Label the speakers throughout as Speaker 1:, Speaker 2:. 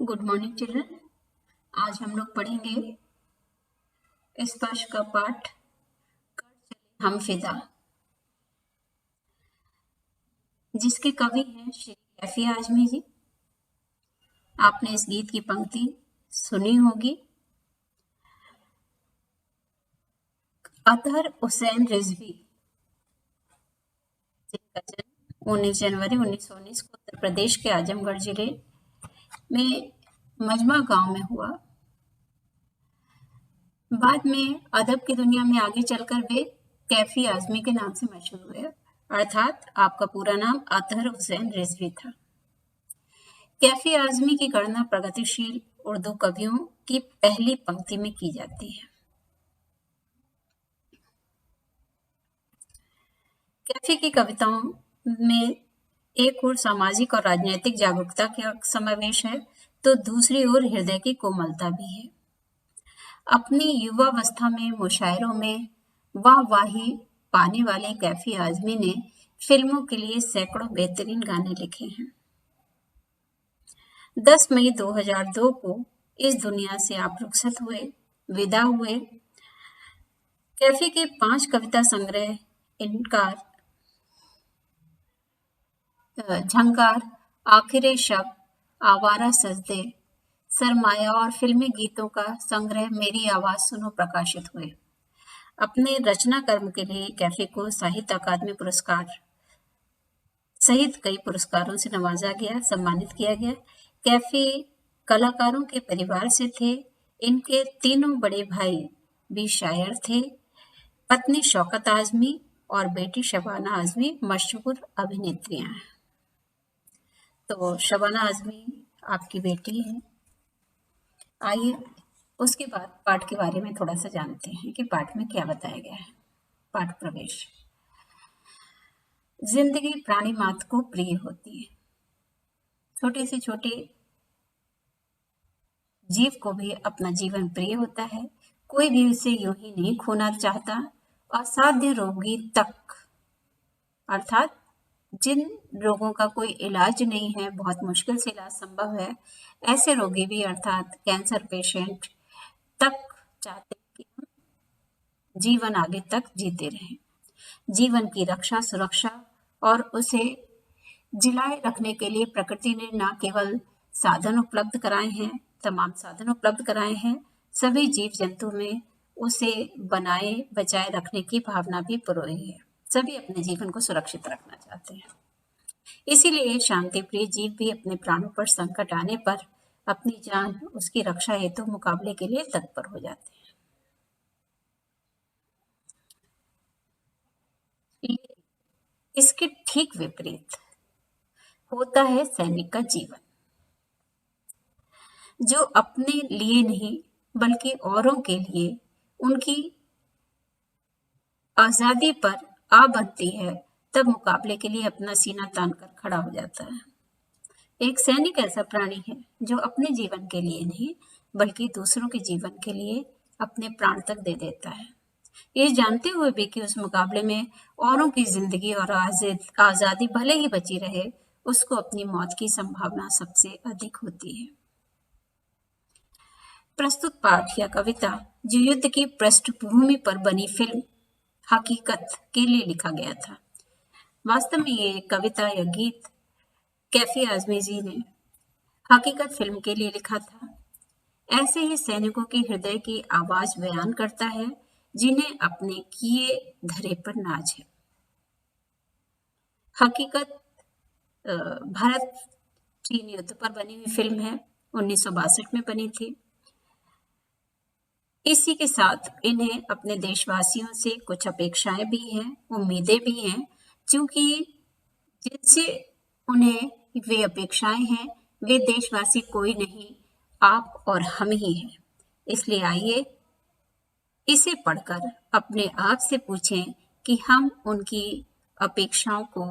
Speaker 1: Good morning children. आज हम लोग पढ़ेंगे स्पर्श का पाठ हम फिदा, जिसके कवि हैं श्री कैफी आजमी जी। आपने इस गीत की पंक्ति सुनी होगी। अतहर हुसैन रिजवी, जिनका जन्म 19 जनवरी 1919 को उत्तर प्रदेश के आजमगढ़ जिले में मजमा गांव में हुआ। बाद में अदब की दुनिया में आगे चलकर वे कैफी आजमी के नाम से मशहूर हुए, अर्थात आपका पूरा नाम अतहर हुसैन रिजवी था। कैफी आजमी की गणना प्रगतिशील उर्दू कवियों की पहली पंक्ति में की जाती है। कैफी की कविताओं में एक ओर सामाजिक और राजनीतिक जागरूकता का समावेश है, तो दूसरी ओर हृदय की कोमलता भी है। अपनी युवावस्था में मुशायरों में वाहवाही पाने वाले कैफी आजमी ने फिल्मों के लिए सैकड़ों बेहतरीन गाने लिखे हैं। 10 मई 2002 को इस दुनिया से आप रुखसत हुए, विदा हुए। कैफी के 5 कविता संग्रह इनकार, झंकार, आखिरे शब, आवारा सजदे, सरमाया और फिल्मी गीतों का संग्रह मेरी आवाज सुनो प्रकाशित हुए। अपने रचना कर्म के लिए कैफी को साहित्य अकादमी पुरस्कार सहित कई पुरस्कारों से नवाजा गया, सम्मानित किया गया। कैफी कलाकारों के परिवार से थे। इनके तीनों बड़े भाई भी शायर थे। पत्नी शौकत आजमी और बेटी शबाना आजमी मशहूर अभिनेत्रियां हैं। तो शबाना आजमी आपकी बेटी है। आइए उसके बाद पाठ के बारे में थोड़ा सा जानते हैं कि पाठ में क्या बताया गया है। पाठ प्रवेश। जिंदगी प्राणी मात्र को प्रिय होती है। छोटे से छोटे जीव को भी अपना जीवन प्रिय होता है। कोई भी उसे यूं ही नहीं खोना चाहता। असाध्य रोगी तक, अर्थात जिन रोगों का कोई इलाज नहीं है, बहुत मुश्किल से इलाज संभव है, ऐसे रोगी भी अर्थात कैंसर पेशेंट तक चाहते हैं कि हम जीवन आगे तक जीते रहें। जीवन की रक्षा, सुरक्षा और उसे जिलाए रखने के लिए प्रकृति ने न केवल साधन उपलब्ध कराए हैं, तमाम साधन उपलब्ध कराए हैं, सभी जीव जंतु में उसे बनाए बचाए रखने की भावना भी पुरोई है। सभी अपने जीवन को सुरक्षित रखना चाहते हैं। इसीलिए शांति प्रिय जीव भी अपने प्राणों पर संकट आने पर अपनी जान उसकी रक्षा हेतु मुकाबले के लिए तत्पर हो जाते हैं। इसके ठीक विपरीत होता है सैनिक का जीवन, जो अपने लिए नहीं बल्कि औरों के लिए उनकी आजादी पर आ बनती है, तब मुकाबले के लिए अपना सीना तान कर खड़ा हो जाता है। एक सैनिक ऐसा प्राणी है जो अपने जीवन के लिए नहीं बल्कि दूसरों के जीवन के लिए अपने प्राण तक दे देता है, ये जानते हुए भी कि उस मुकाबले में औरों की जिंदगी और आजादी भले ही बची रहे, उसको अपनी मौत की संभावना सबसे अधिक होती है। प्रस्तुत पाठ या कविता जो युद्ध की पृष्ठभूमि पर बनी फिल्म हकीकत के लिए लिखा गया था। वास्तव में ये कविता या गीत कैफी आजमी जी ने हकीकत फिल्म के लिए लिखा था। ऐसे ही सैनिकों के हृदय की आवाज बयान करता है, जिन्हें अपने किए धरे पर नाज है। हकीकत भारत चीन युद्ध पर बनी हुई फिल्म है, 1962 में बनी थी। इसी के साथ इन्हें अपने देशवासियों से कुछ अपेक्षाएं भी हैं, उम्मीदें भी हैं, क्योंकि जिनसे उन्हें वे अपेक्षाएं हैं वे देशवासी कोई नहीं, आप और हम ही हैं। इसलिए आइए इसे पढ़कर अपने आप से पूछें कि हम उनकी अपेक्षाओं को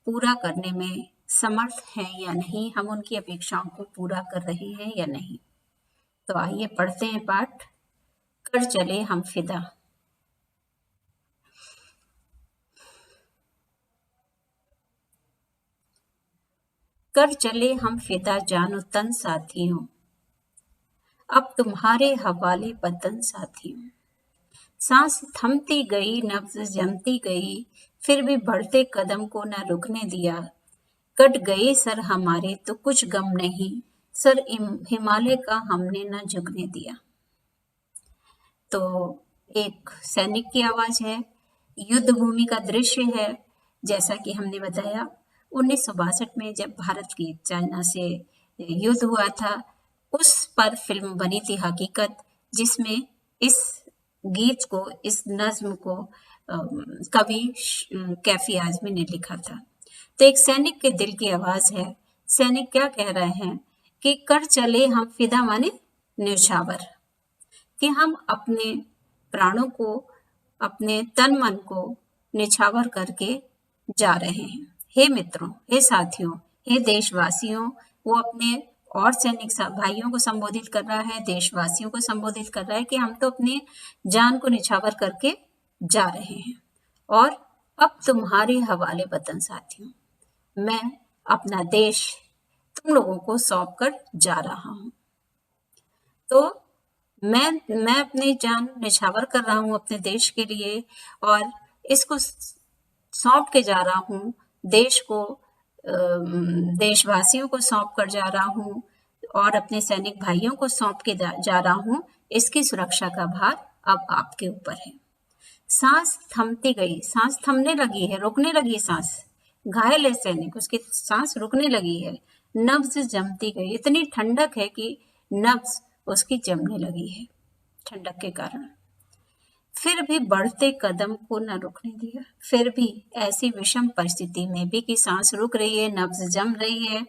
Speaker 1: पूरा करने में समर्थ हैं या नहीं, हम उनकी अपेक्षाओं को पूरा कर रहे हैं या नहीं। तो आइए पढ़ते हैं पाठ, कर चले हम फिदा। कर चले हम फिदा जानो तन साथियों, अब तुम्हारे हवाले वतन साथियों। सांस थमती गई, नब्ज जमती गई, फिर भी बढ़ते कदम को न रुकने दिया। कट गए सर हमारे तो कुछ गम नहीं, सर हिमालय का हमने न झुकने दिया। तो एक सैनिक की आवाज है, युद्ध भूमि का दृश्य है। जैसा कि हमने बताया 1962 में जब भारत की चाइना से युद्ध हुआ था, उस पर फिल्म बनी थी हकीकत, जिसमें इस गीत को, इस नज्म को कवि कैफी आजमी ने लिखा था। तो एक सैनिक के दिल की आवाज है। सैनिक क्या कह रहे हैं कि कर चले हम फिदा माने न्यौछावर, कि हम अपने प्राणों को, अपने तन मन को निछावर करके जा रहे हैं। हे मित्रों, हे साथियों, हे देशवासियों, वो अपने और सैनिक भाइयों को संबोधित कर रहा है, देशवासियों को संबोधित कर रहा है कि हम तो अपनी जान को निछावर करके जा रहे हैं और अब तुम्हारे हवाले वतन साथियों, मैं अपना देश तुम लोगों को सौंप कर जा रहा हूं। तो मैं अपनी जान निछावर कर रहा हूं अपने देश के लिए और इसको सौंप के जा रहा हूं, देश को, देशवासियों को सौंप कर जा रहा हूं और अपने सैनिक भाइयों को सौंप के जा रहा हूं। इसकी सुरक्षा का भार अब आपके ऊपर है। सांस थमती गई, सांस थमने लगी है, रुकने लगी सांस। घायल है सैनिक, उसकी सांस रुकने लगी है। नब्ज जमती गई, इतनी ठंडक है कि नब्ज उसकी जमने लगी है ठंडक के कारण। फिर भी बढ़ते कदम को न रुकने दिया। फिर भी ऐसी विषम परिस्थिति में भी कि सांस रुक रही है, नब्ज जम रही है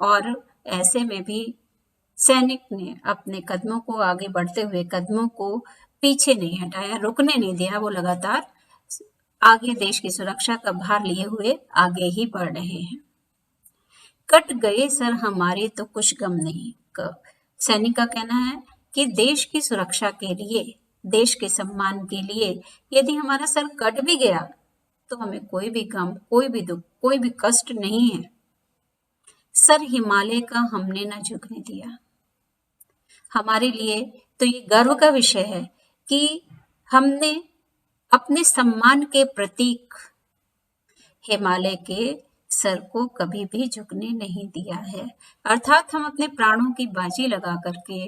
Speaker 1: और ऐसे में भी सैनिक ने अपने कदमों को, आगे बढ़ते हुए कदमों को पीछे नहीं हटाया, रुकने नहीं दिया। वो लगातार आगे देश की सुरक्षा का भार लिए हुए आगे ही बढ़ रहे हैं। कट गए सर हमारे तो कुछ गम नहीं। सैनिक का कहना है कि देश की सुरक्षा के लिए, देश के सम्मान के लिए यदि हमारा सर कट भी गया तो हमें कोई भी गम, कोई भी दुख, कोई भी कष्ट नहीं है। सर हिमालय का हमने न झुकने दिया। हमारे लिए तो ये गर्व का विषय है कि हमने अपने सम्मान के प्रतीक हिमालय के सर को कभी भी झुकने नहीं दिया है। अर्थात हम अपने प्राणों की बाजी लगा करके,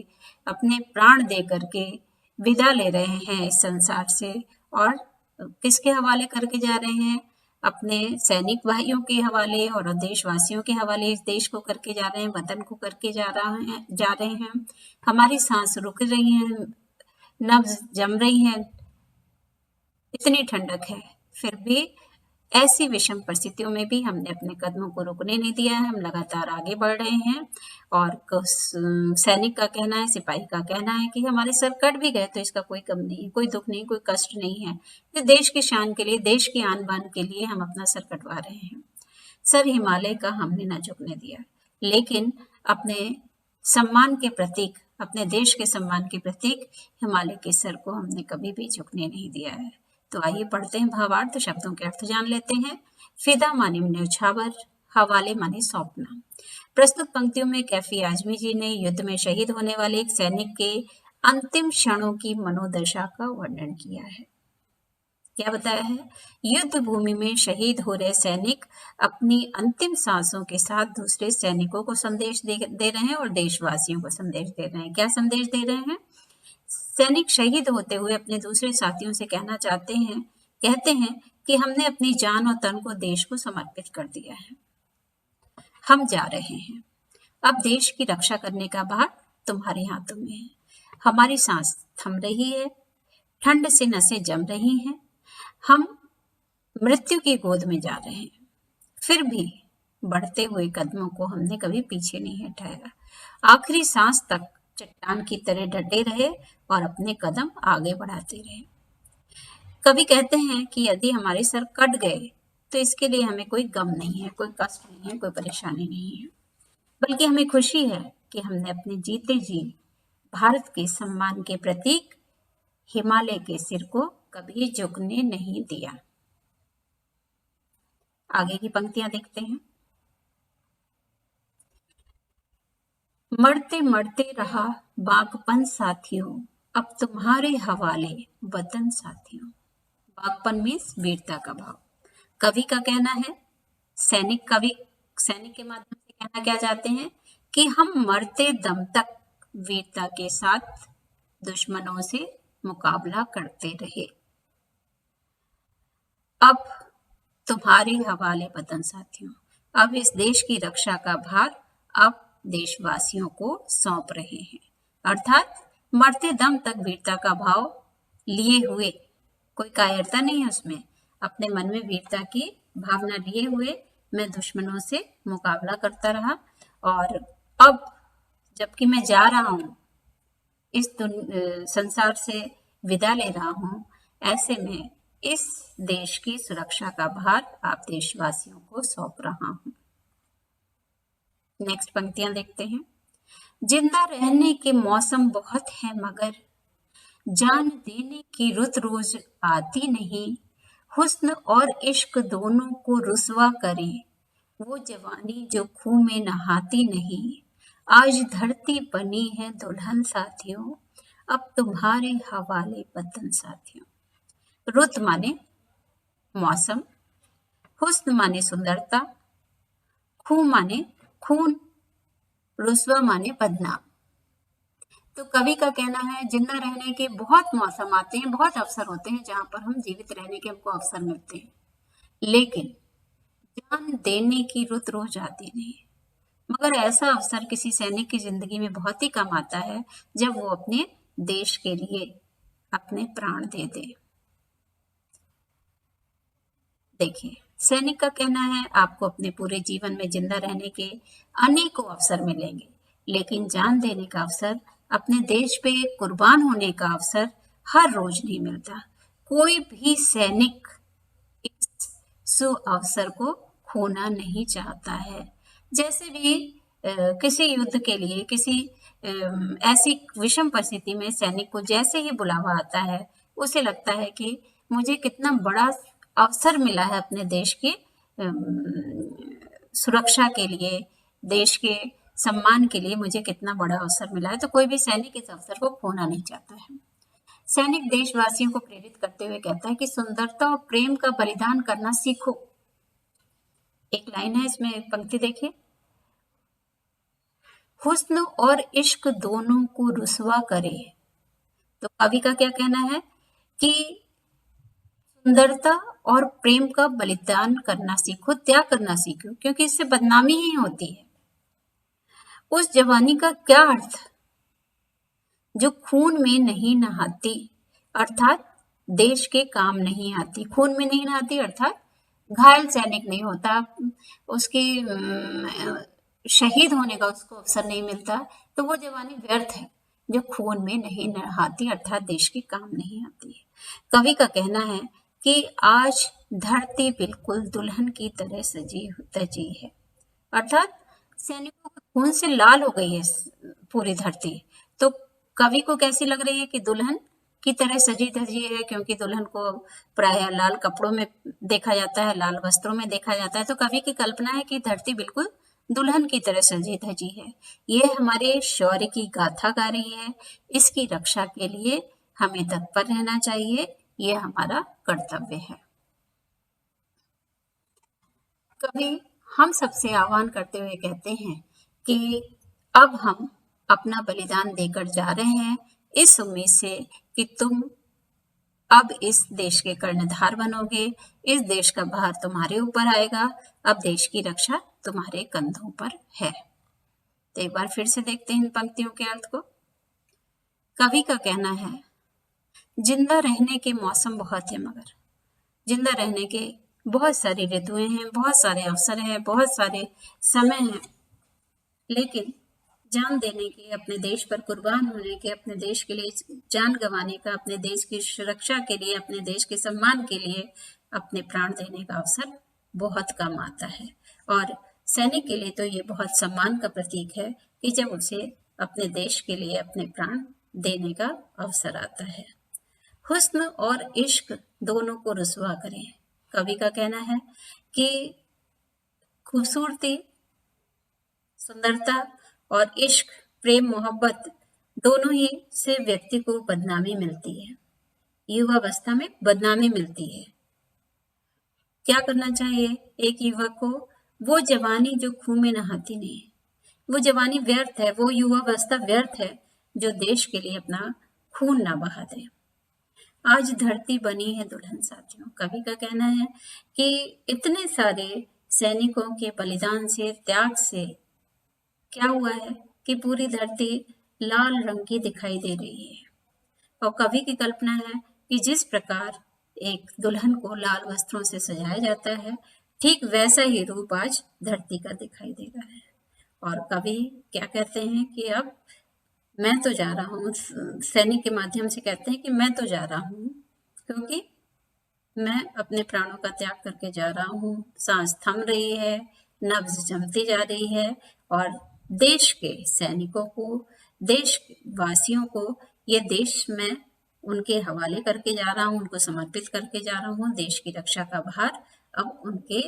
Speaker 1: अपने प्राण दे करके विदा ले रहे हैं इस संसार से और किसके हवाले करके जा रहे हैं? अपने सैनिक भाइयों के हवाले और देशवासियों के हवाले इस देश को करके जा रहे हैं, वतन को करके जा रहे हैं। हमारी सांस रुक रही है, नब्ज जम रही है, इतनी ठंडक है, फिर भी ऐसी विषम परिस्थितियों में भी हमने अपने कदमों को रुकने नहीं दिया है। हम लगातार आगे बढ़ रहे हैं और सैनिक का कहना है, सिपाही का कहना है कि हमारे सर कट भी गए तो इसका कोई गम नहीं, कोई दुख नहीं, कोई कष्ट नहीं है। ये देश की शान के लिए, देश की आन बान के लिए हम अपना सर कटवा रहे हैं। सर हिमालय का हमने ना झुकने दिया, लेकिन अपने सम्मान के प्रतीक, अपने देश के सम्मान के प्रतीक हिमालय के सर को हमने कभी भी झुकने नहीं दिया है। तो आइए पढ़ते हैं भावार्थ, शब्दों के अर्थ जान लेते हैं। फिदा माने न्यौछावर, हवाले माने सौंपना। प्रस्तुत पंक्तियों में कैफी आजमी जी ने युद्ध में शहीद होने वाले एक सैनिक के अंतिम क्षणों की मनोदशा का वर्णन किया है। क्या बताया है? युद्ध भूमि में शहीद हो रहे सैनिक अपनी अंतिम सांसों के साथ दूसरे सैनिकों को संदेश दे रहे हैं और देशवासियों को संदेश दे रहे हैं। क्या संदेश दे रहे हैं? सैनिक शहीद होते हुए अपने दूसरे साथियों से कहते हैं कि हमने अपनी जान और तन को देश को समर्पित कर दिया है। हम जा रहे हैं, अब देश की रक्षा करने का भार तुम्हारे हाथों में है। हमारी सांस थम रही है, ठंड से नसें जम रही हैं, हम मृत्यु की गोद में जा रहे हैं, फिर भी बढ़ते हुए कदमों को हमने कभी पीछे नहीं हटाया। आखिरी सांस तक चट्टान की तरह डटे रहे और अपने कदम आगे बढ़ाते रहे। कवि कहते हैं कि यदि हमारे सर कट गए तो इसके लिए हमें कोई गम नहीं है, कोई कष्ट नहीं है, कोई परेशानी नहीं है, बल्कि हमें खुशी है कि हमने अपने जीते जी भारत के सम्मान के प्रतीक हिमालय के सिर को कभी झुकने नहीं दिया। आगे की पंक्तियां देखते हैं। मरते मरते रहा बागपन साथियों, अब तुम्हारे हवाले वतन साथियों। बागपन मीन्स वीरता का भाव। कवि का कहना है, सैनिक के माध्यम से कहना क्या चाहते हैं कि हम मरते दम तक वीरता के साथ दुश्मनों से मुकाबला करते रहे। अब तुम्हारे हवाले वतन साथियों, अब इस देश की रक्षा का भार अब देशवासियों को सौंप रहे हैं। अर्थात मरते दम तक वीरता का भाव लिए हुए, कोई कायरता नहीं है उसमें, अपने मन में वीरता की भावना लिए हुए मैं दुश्मनों से मुकाबला करता रहा। और अब जबकि मैं जा रहा हूँ, इस संसार से विदा ले रहा हूँ, ऐसे में इस देश की सुरक्षा का भार आप देशवासियों को सौंप रहा हूँ। नेक्स्ट पंक्तियां देखते हैं। जिंदा रहने के मौसम बहुत है मगर जान देने की रुत रोज आती नहीं। हुस्न और इश्क दोनों को रुसवा करे, वो जवानी जो खूह में नहाती नहीं। आज धरती बनी है दुल्हन साथियों, अब तुम्हारे हवाले वतन साथियों। रुत माने मौसम, हुस्न माने सुंदरता, खूह माने खून, रुसवा माने बदनाम। तो कवि का कहना है जिंदा रहने के बहुत मौसम आते हैं, बहुत अवसर होते हैं जहां पर हम जीवित रहने के हमको अवसर मिलते हैं, लेकिन जान देने की रुत रोज आती नहीं। मगर ऐसा अवसर किसी सैनिक की जिंदगी में बहुत ही कम आता है जब वो अपने देश के लिए अपने प्राण दे दे। देखिए, सैनिक का कहना है आपको अपने पूरे जीवन में जिंदा रहने के अनेकों अवसर मिलेंगे, लेकिन जान देने का अवसर, अपने देश पे कुर्बान होने का अवसर हर रोज नहीं मिलता। कोई भी सैनिक इस सुअवसर को खोना नहीं चाहता है। जैसे भी किसी युद्ध के लिए, किसी ऐसी विषम परिस्थिति में सैनिक को जैसे ही बुलावा आता है, उसे लगता है कि मुझे कितना बड़ा अवसर मिला है अपने देश की सुरक्षा के लिए, देश के सम्मान के लिए मुझे कितना बड़ा अवसर मिला है। तो कोई भी सैनिक इस अवसर को खोना नहीं चाहता है। सैनिक देशवासियों को प्रेरित करते हुए कहता है कि सुंदरता और प्रेम का बलिदान करना सीखो। एक लाइन है इसमें, एक पंक्ति देखिए। हुस्न और इश्क दोनों को रुसवा करे। तो कवि का क्या कहना है कि सुंदरता और प्रेम का बलिदान करना सीखो, त्याग करना सीखो, क्योंकि इससे बदनामी ही होती है। उस जवानी का क्या अर्थ जो खून में नहीं नहाती, अर्थात देश के काम नहीं आती। खून में नहीं नहाती अर्थात घायल सैनिक नहीं होता, उसकी शहीद होने का उसको अवसर नहीं मिलता, तो वो जवानी व्यर्थ है जो खून में नहीं नहाती, अर्थात देश के काम नहीं आती है। कवि का कहना है कि आज धरती बिल्कुल दुल्हन की तरह सजी तजी है, अर्थात सैनिकों के खून से लाल हो गई है पूरी धरती। तो कवि को कैसी लग रही है कि दुल्हन की तरह सजी धजी है, क्योंकि दुल्हन को प्रायः लाल कपड़ों में देखा जाता है, लाल वस्त्रों में देखा जाता है। तो कवि की कल्पना है कि धरती बिल्कुल दुल्हन की तरह सजी धजी है। ये हमारे शौर्य की गाथा गा रही है। इसकी रक्षा के लिए हमें तत्पर रहना चाहिए, ये हमारा कर्तव्य है। कवि हम सबसे आह्वान करते हुए कहते हैं कि अब हम अपना बलिदान देकर जा रहे हैं, इस उम्मीद से कि तुम अब इस देश के कर्णधार बनोगे, इस देश का भार तुम्हारे ऊपर आएगा, अब देश की रक्षा तुम्हारे कंधों पर है। तो एक बार फिर से देखते हैं इन पंक्तियों के अर्थ को। कवि का कहना है जिंदा रहने के मौसम बहुत है, मगर जिंदा रहने के बहुत सारी ऋतुएं हैं, बहुत सारे अवसर हैं, बहुत सारे समय हैं, लेकिन जान देने के, अपने देश पर कुर्बान होने के, अपने देश के लिए जान गंवाने का, अपने देश की सुरक्षा के लिए, अपने देश के सम्मान के लिए अपने प्राण देने का अवसर बहुत कम आता है। और सैनिक के लिए तो ये बहुत सम्मान का प्रतीक है कि जब उसे अपने देश के लिए अपने प्राण देने का अवसर आता है। हुस्न और इश्क दोनों को रुसवा करें। कवि का कहना है कि खूबसूरती, सुंदरता और इश्क, प्रेम, मोहब्बत दोनों ही से व्यक्ति को बदनामी मिलती है। युवावस्था में बदनामी मिलती है। क्या करना चाहिए एक युवक को? वो जवानी जो खून में नहाती नहीं, वो जवानी व्यर्थ है, वो युवावस्था व्यर्थ है जो देश के लिए अपना खून ना बहा दे। आज धरती बनी है दुल्हन साथियों। कवि का कहना है कि इतने सारे सैनिकों के बलिदान से, त्याग से क्या हुआ है कि पूरी धरती लाल रंग की दिखाई दे रही है। और कवि की कल्पना है कि जिस प्रकार एक दुल्हन को लाल वस्त्रों से सजाया जाता है, ठीक वैसा ही रूप आज धरती का दिखाई दे रहा है। और कवि क्या कहते हैं कि अब मैं तो जा रहा हूँ, सैनिक के माध्यम से कहते हैं कि मैं तो जा रहा हूँ, क्योंकि मैं अपने प्राणों का त्याग करके जा रहा हूँ। सांस थम रही है, नब्ज जमती जा रही है और देश के सैनिकों को, देशवासियों को ये देश मैं उनके हवाले करके जा रहा हूँ, उनको समर्पित करके जा रहा हूँ। देश की रक्षा का भार अब उनके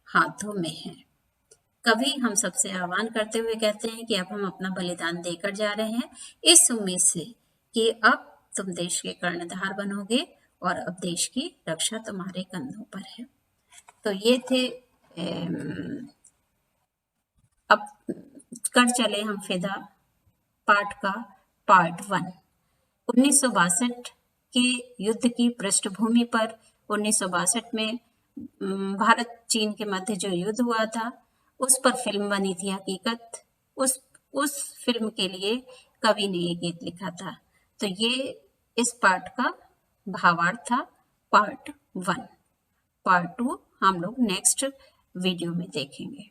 Speaker 1: हाथों में है। कवि हम सबसे आह्वान करते हुए कहते हैं कि अब हम अपना बलिदान देकर जा रहे हैं, इस उम्मीद से कि अब तुम देश के कर्णधार बनोगे और अब देश की रक्षा तुम्हारे कंधों पर है। तो ये थे अब कर चले हम फिदा पाठ का पार्ट 1। 1962 के युद्ध की पृष्ठभूमि पर 1962 में भारत चीन के मध्य जो युद्ध हुआ था, उस पर फिल्म बनी थी हकीकत। उस फिल्म के लिए कवि ने ये गीत लिखा था। तो ये इस पार्ट का भावार्थ था, पार्ट 1। पार्ट 2 हम लोग नेक्स्ट वीडियो में देखेंगे।